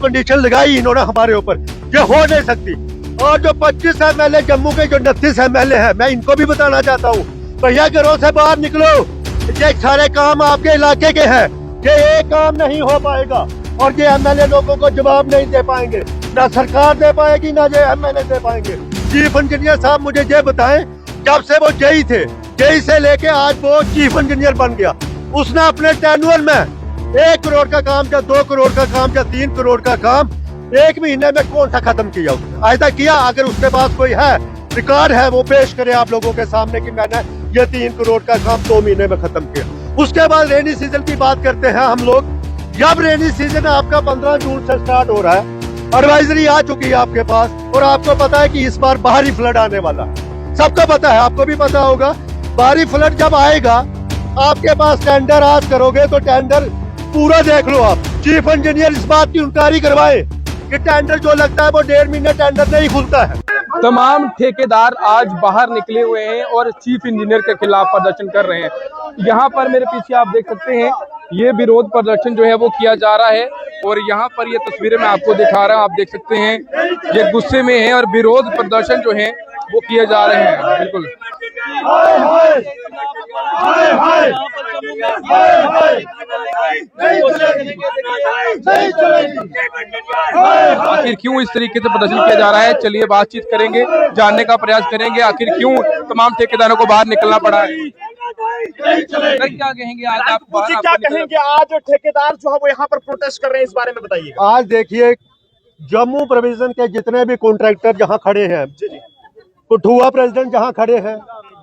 Condition लगाई इन्होंने हमारे ऊपर, ये हो नहीं सकती। और जो 25 MLA जम्मू के, जो 29 MLA हैं, मैं इनको भी बताना चाहता हूँ, भैया घरों से बाहर निकलो। ये सारे काम आपके इलाके के हैं, ये एक काम नहीं हो पाएगा और ये MLA लोगों को जवाब नहीं दे पाएंगे, ना सरकार दे पाएगी, ना ये MLA दे पाएंगे। चीफ इंजीनियर साहब मुझे ये बताएं, जब से वो जेई थे, जेई से लेके आज वो चीफ इंजीनियर बन गया, उसने अपने टेन्योर में 1 करोड़ का काम या 2 करोड़ का काम या 3 करोड़ का काम 1 महीने में कौन सा खत्म किया उसने? आज तक किया? अगर उसके पास कोई है, रिकॉर्ड है, वो पेश करे आप लोगों के सामने कि मैंने ये 3 करोड़ का काम 2 महीने में खत्म किया। उसके बाद रेनी सीजन की बात करते हैं हम लोग। जब रेनी सीजन आपका 15 जून से स्टार्ट हो रहा है, एडवाइजरी आ चुकी है आपके पास और आपको पता है कि इस बार बाहरी फ्लड आने वाला है, सबको पता है, आपको भी पता होगा। बाहरी फ्लड जब आएगा, आपके पास टेंडर आज करोगे तो टेंडर पूरा देख लो आप। चीफ इंजीनियर इस बात की इंक्वायरी करवाए कि टेंडर जो लगता है वो 1.5 महीने टेंडर नहीं खुलता है। तमाम ठेकेदार आज बाहर निकले हुए हैं और चीफ इंजीनियर के खिलाफ प्रदर्शन कर रहे हैं। यहाँ पर मेरे पीछे आप देख सकते हैं, ये विरोध प्रदर्शन जो है वो किया जा रहा है और यहाँ पर ये तस्वीरें मैं आपको दिखा रहा हूँ, आप देख सकते हैं ये गुस्से में है और विरोध प्रदर्शन जो है वो किए जा रहे हैं। बिल्कुल आखिर क्यों इस तरीके से प्रदर्शन किया जा रहा है, चलिए बातचीत करेंगे, जानने का प्रयास करेंगे आखिर क्यों तमाम ठेकेदारों को बाहर निकलना पड़ा है। क्या कहेंगे आज आप? क्या कहेंगे आज ठेकेदार जो है वो यहाँ पर प्रोटेस्ट कर रहे हैं, इस बारे में बताइए। आज देखिए, जम्मू प्रोविजन के जितने भी कॉन्ट्रैक्टर जहाँ खड़े हैं, कठुआ प्रेसिडेंट जहाँ खड़े हैं,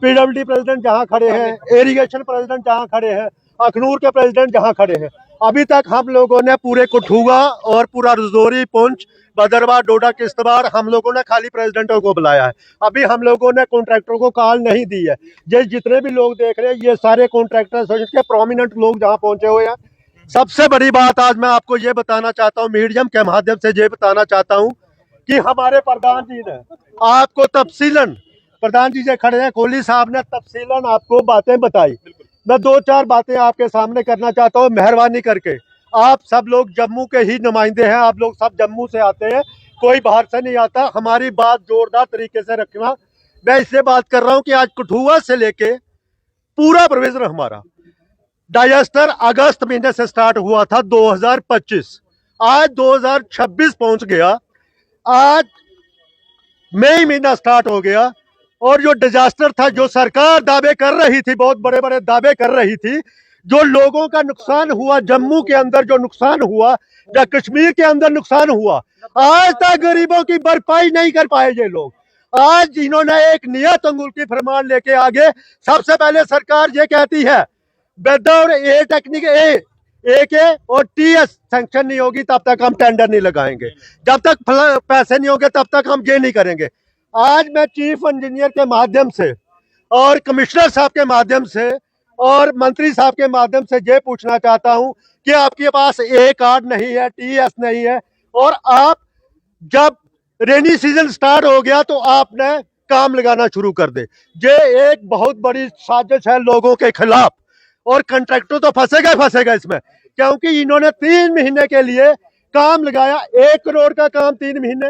PWD प्रेसिडेंट जहाँ खड़े हैं, इरिगेशन प्रेसिडेंट जहाँ खड़े हैं, अखनूर के प्रेसिडेंट जहाँ खड़े हैं, अभी तक हम लोगों ने पूरे कठुआ और पूरा रजौरी, पुंछ, भदरवाह, डोडा, किश्तवाड़ हम लोगों ने खाली प्रेसिडेंटों को बुलाया है। अभी हम लोगों ने कॉन्ट्रैक्टरों को कॉल नहीं दी है। ये जितने भी लोग देख रहे हैं, ये सारे कॉन्ट्रैक्टर के प्रोमिनेंट लोग जहाँ पहुंचे हुए हैं। सबसे बड़ी बात आज मैं आपको ये बताना चाहता हूँ, मीडियम के माध्यम से ये बताना चाहता हूँ कि हमारे प्रधान जी ने आपको तफसीलन, प्रधान जी से खड़े हैं, कोहली साहब ने तफसीलन आपको बातें बताई। मैं 2-4 बातें आपके सामने करना चाहता हूँ, मेहरबानी करके। आप सब लोग जम्मू के ही नुमाइंदे हैं, आप लोग सब जम्मू से आते हैं, कोई बाहर से नहीं आता। हमारी बात जोरदार तरीके से रखना। मैं इससे बात कर रहा हूँ कि आज कठुआ से लेके पूरा प्रोविजन हमारा डायस्टर अगस्त महीने से स्टार्ट हुआ था 2025, आज 2026 पहुंच गया, आज मई महीना स्टार्ट हो गया। और जो डिजास्टर था, जो सरकार दावे कर रही थी, बहुत बड़े बड़े दावे कर रही थी, जो लोगों का नुकसान हुआ, जम्मू के अंदर जो नुकसान हुआ या कश्मीर के अंदर नुकसान हुआ, आज तक गरीबों की भरपाई नहीं कर पाए ये लोग। आज इन्होंने एक नियत अंगूठी फरमान लेके आगे, सबसे पहले सरकार ये कहती है बेदौर ए टेक्निक ए के और TS सैंक्शन नहीं होगी तब तक हम टेंडर नहीं लगाएंगे, जब तक पैसे नहीं होंगे तब तक हम ये नहीं करेंगे। आज मैं चीफ इंजीनियर के माध्यम से और कमिश्नर साहब के माध्यम से और मंत्री साहब के माध्यम से ये पूछना चाहता हूं कि आपके पास ए कार्ड नहीं है, TS नहीं है, और आप जब रेनी सीजन स्टार्ट हो गया तो आपने काम लगाना शुरू कर दे। ये एक बहुत बड़ी साजिश है लोगों के खिलाफ और कंट्रैक्टर तो फंसेगा इसमें, क्योंकि इन्होंने 3 महीने के लिए काम लगाया। 1 करोड़ का काम 3 महीने,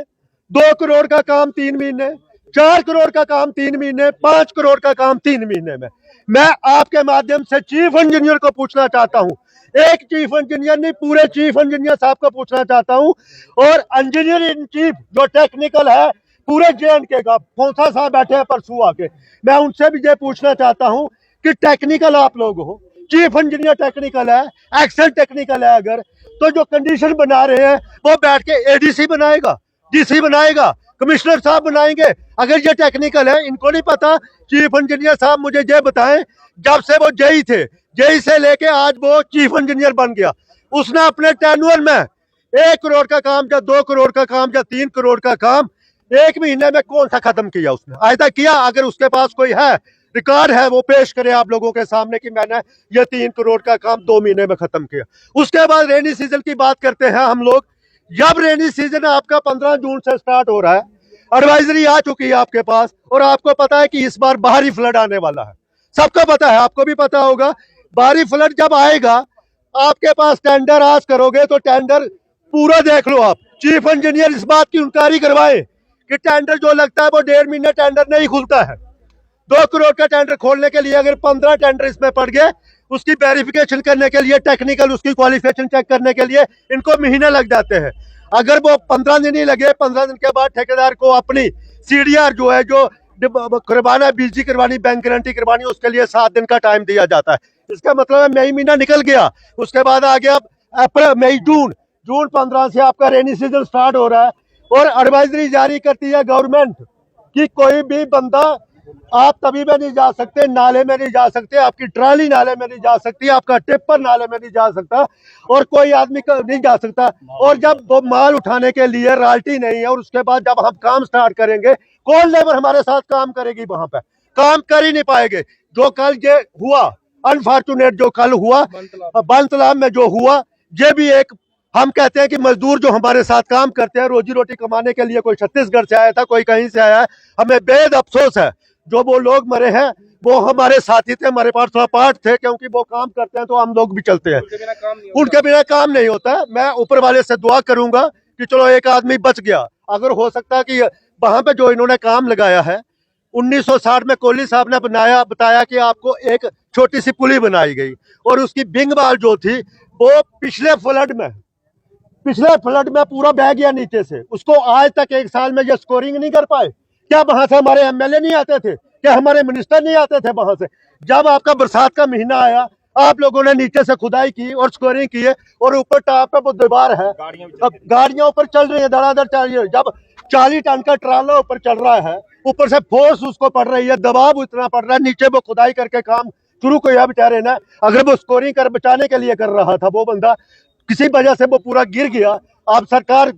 2 करोड़ का काम 3 महीने, 4 करोड़ का काम 3 महीने, 5 करोड़ का काम 3 महीने में। मैं आपके माध्यम से चीफ इंजीनियर को पूछना चाहता हूं, एक चीफ इंजीनियर नहीं, पूरे चीफ इंजीनियर साहब को पूछना चाहता हूं, और इंजीनियर इन चीफ जो टेक्निकल है पूरे JNK का, कौंसा साहब बैठे हैं परसों आके, मैं उनसे भी ये पूछना चाहता हूं कि टेक्निकल आप लोग हो, चीफ इंजीनियर टेक्निकल है, एक्सेल टेक्निकल है, अगर तो जो कंडीशन बना रहे हैं वो बैठ के ADC बनाएगा, DC बनाएगा, कमिश्नर साहब बनाएंगे। अगर ये टेक्निकल है, इनको नहीं पता। चीफ इंजीनियर साहब मुझे ये बताएं, जब से वो जेई थे, जेई से लेके आज वो चीफ इंजीनियर बन गया, उसने अपने टेन्योर में 1 करोड़ का काम या 2 करोड़ का काम या 3 करोड़ का काम 1 महीने में कौन सा खत्म किया उसने? आज तक किया? अगर उसके पास कोई है, रिकॉर्ड है, वो पेश करे आप लोगों के सामने कि मैंने ये 3 करोड़ का काम 2 महीने में खत्म किया। उसके बाद रेनी सीजन की बात करते हैं हम लोग। जब रेनी सीजन आपका 15 जून से स्टार्ट हो रहा है, एडवाइजरी आ चुकी है आपके पास और आपको पता है कि इस बार बाहरी फ्लड आने वाला है, सबको पता है, आपको भी पता होगा। बाहरी फ्लड जब आएगा, आपके पास टेंडर आज करोगे तो टेंडर पूरा देख लो आप। चीफ इंजीनियर इस बात की इंक्वायरी करवाए कि टेंडर जो लगता है वो 1.5 महीने टेंडर नहीं खुलता है। 2 करोड़ का टेंडर खोलने के लिए अगर 15 टेंडर इसमें पड़ गए, उसकी वेरिफिकेशन करने के लिए, टेक्निकल उसकी क्वालिफिकेशन चेक करने के लिए इनको महीने लग जाते हैं। अगर वो 15 दिन ही लगे, 15 दिन के बाद ठेकेदार को अपनी CDR जो है, जो करवाना, BG करवानी, बैंक गारंटी करवानी, उसके लिए 7 दिन का टाइम दिया जाता है। इसका मतलब है मई महीना निकल गया, उसके बाद आ गया अप्रैल, मई, जून 15 से आपका रेनी सीजन स्टार्ट हो रहा है। और एडवाइजरी जारी करती है गवर्नमेंट कि कोई भी बंदा, आप तभी में नहीं जा सकते, नाले में नहीं जा सकते, आपकी ट्राली नाले में नहीं जा सकती, आपका टिप्पर नाले में नहीं जा सकता, और कोई आदमी नहीं जा सकता। और जब वो माल उठाने के लिए रॉयल्टी नहीं है, और उसके बाद जब हम काम स्टार्ट करेंगे, कौन लेबर हमारे साथ काम करेगी? वहां पे काम कर ही नहीं पाएंगे। जो कल ये हुआ अनफॉर्चुनेट, जो कल हुआ बनतलाब में जो हुआ, ये भी एक, हम कहते हैं कि मजदूर जो हमारे साथ काम करते हैं, रोजी रोटी कमाने के लिए, कोई छत्तीसगढ़ से आया था, कोई कहीं से आया है, हमें बेहद अफसोस है। जो वो लोग मरे हैं वो हमारे साथी थे, हमारे पास थोड़ा पार्ट थे, क्योंकि वो काम करते हैं तो हम लोग भी चलते हैं। उनके बिना काम नहीं होता है। मैं ऊपर वाले से दुआ करूंगा कि चलो एक आदमी बच गया। अगर हो सकता है कि वहां पे जो इन्होंने काम लगाया है, 1960 में कोहली साहब ने बताया कि आपको एक छोटी सी पुली बनाई गई, और उसकी बिंग बाल जो थी वो पिछले फ्लड में पूरा बह गया नीचे से। उसको आज तक 1 साल में ये स्कोरिंग नहीं कर पाए। क्या वहां से हमारे MLA नहीं आते थे? क्या हमारे मिनिस्टर नहीं आते थे वहां से? जब आपका बरसात का महीना आया, आप लोगों ने नीचे से खुदाई की और स्कोरिंग की है, और ऊपर टॉप पे वो दीवार है, अब गाड़ियां ऊपर चल रही है, धड़ाधड़ चल रही है। जब 40 टन का ट्राला ऊपर चल रहा है, ऊपर से फोर्स उसको पड़ रही है, दबाव इतना पड़ रहा है, नीचे वो खुदाई करके काम शुरू किया बेचारे ने। अगर वो स्कोरिंग कर बचाने के लिए कर रहा था, वो बंदा किसी वजह से वो पूरा गिर गया। आप सरकार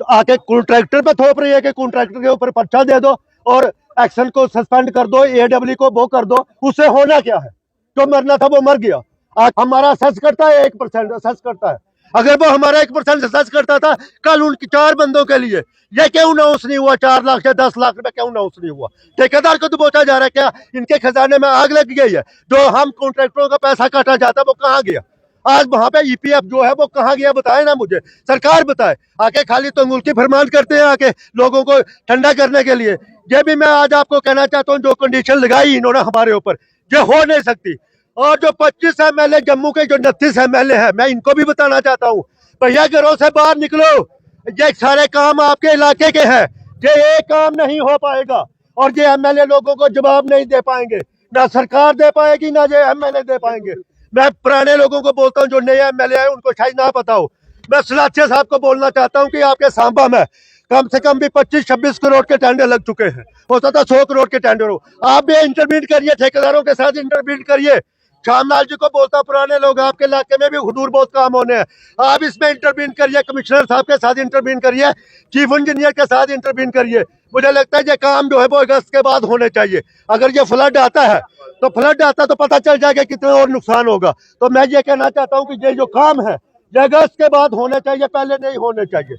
आके कॉन्ट्रैक्टर पे थोप रही है कि कॉन्ट्रैक्टर के ऊपर पर्चा दे दो और एक्शन को सस्पेंड कर दो, AW को वो कर दो। उससे होना क्या है? जो मरना था वो मर गया। आज हमारा सच करता है, 1% सच करता है। अगर वो हमारा 1% सच करता था, कल उनकी 4 बंदों के लिए ये क्यों अनाउंस नहीं हुआ? 4 लाख से 10 लाख रुपए क्यों अनाउंस नहीं हुआ? ठेकेदार को तो बोचा जा रहा है, क्या इनके खजाने में आग लग गई है? जो हम कॉन्ट्रैक्टरों का पैसा काटा जाता है वो कहाँ गया? आज वहां पे EPF जो है वो कहाँ गया? बताए ना मुझे, सरकार बताए। आके खाली तो मुल्की फरमान करते हैं आके लोगों को ठंडा करने के लिए। ये भी मैं आज आपको कहना चाहता हूँ, जो कंडीशन लगाई इन्होंने हमारे ऊपर, ये हो नहीं सकती। और जो 25 MLA जम्मू के, जो 29 MLA है, मैं इनको भी बताना चाहता हूँ, भैया घरों से बाहर निकलो। ये सारे काम आपके इलाके के हैं, ये एक काम नहीं हो पाएगा, और ये MLA लोगों को जवाब नहीं दे पाएंगे, ना सरकार दे पाएगी, ना ये MLA दे पाएंगे। मैं पुराने लोगों को बोलता हूँ, जो नए MLA है उनको शायद ना पता हो। मैं सलाथिया साहब को बोलना चाहता हूँ कि आपके सांबा में कम से कम भी 25-26 करोड़ के टेंडर लग चुके हैं, हो सकता 100 करोड़ के टेंडर हो। आप भी इंटरवीन करिए, ठेकेदारों के साथ इंटरवीन करिए। श्यामलाल जी को बोलता, पुराने लोग आपके इलाके में भी हुजूर बहुत काम होने हैं, आप इसमें इंटरवीन करिए, कमिश्नर साहब के साथ इंटरवीन करिए, चीफ इंजीनियर के साथ इंटरवीन करिए। मुझे लगता है ये काम जो है वो अगस्त के बाद होने चाहिए। अगर ये फ्लड आता है तो पता चल जाएगा कितना और नुकसान होगा। तो मैं ये कहना चाहता हूँ कि ये जो काम है ये अगस्त के बाद होने चाहिए, पहले नहीं होने चाहिए।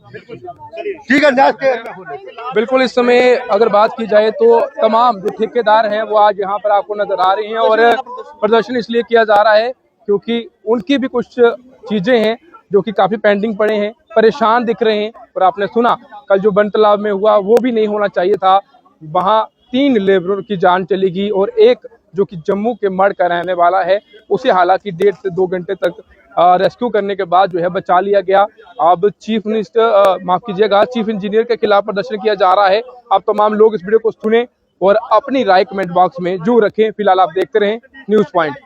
ठीक है, नेक्स्ट ईयर में होने चाहिए। बिल्कुल। इस समय अगर बात की जाए तो तमाम जो ठेकेदार हैं वो आज यहाँ पर आपको नजर आ रहे हैं, और प्रदर्शन इसलिए किया जा रहा है क्योंकि उनकी भी कुछ चीजें हैं जो कि काफी पेंडिंग पड़े हैं, परेशान दिख रहे हैं। और आपने सुना कल जो बनतलाब में हुआ वो भी नहीं होना चाहिए था। वहाँ 3 लेबरर की जान चली गई, और एक जो कि जम्मू के मढ़ का रहने वाला है उसे हालांकि 1.5 से 2 घंटे तक रेस्क्यू करने के बाद जो है बचा लिया गया। अब चीफ इंजीनियर के खिलाफ प्रदर्शन किया जा रहा है। आप तमाम लोग इस वीडियो को सुने और अपनी राय कमेंट बॉक्स में जरूर रखें। फिलहाल आप देखते रहें न्यूज़ पॉइंट।